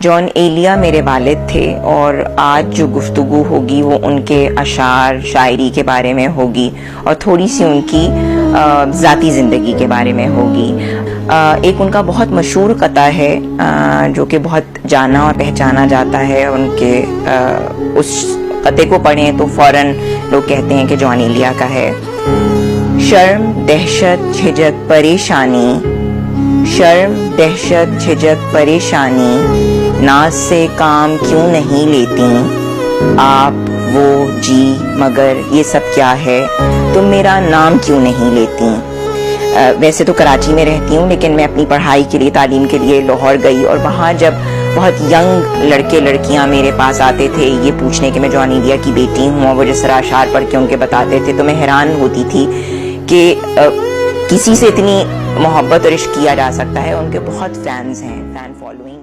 جان ایلیا میرے والد تھے اور آج جو گفتگو ہوگی وہ ان کے اشعار شاعری کے بارے میں ہوگی اور تھوڑی سی ان کی ذاتی زندگی کے بارے میں ہوگی۔ ایک ان کا بہت مشہور قطعہ ہے جو کہ بہت جانا اور پہچانا جاتا ہے، ان کے اس قطعے کو پڑھیں تو فوراً لوگ کہتے ہیں کہ جان ایلیا کا ہے۔ شرم دہشت جھجک پریشانی، شرم دہشت جھجک پریشانی، ناز سے کام کیوں نہیں لیتی، آپ وہ جی مگر یہ سب کیا ہے، تم میرا نام کیوں نہیں لیتی۔ ویسے تو کراچی میں رہتی ہوں، لیکن میں اپنی پڑھائی کے لیے تعلیم کے لیے لاہور گئی، اور وہاں جب بہت ینگ لڑکے لڑکیاں میرے پاس آتے تھے یہ پوچھنے کہ میں جان ایلیا کی بیٹی ہوں، اور وہ جس طرح اشعار پڑھ کے ان کے بتاتے تھے تو میں حیران ہوتی تھی کہ کسی سے اتنی محبت اور عشق کیا جا سکتا ہے۔ ان کے بہت فینز ہیں، فین فالوئنگ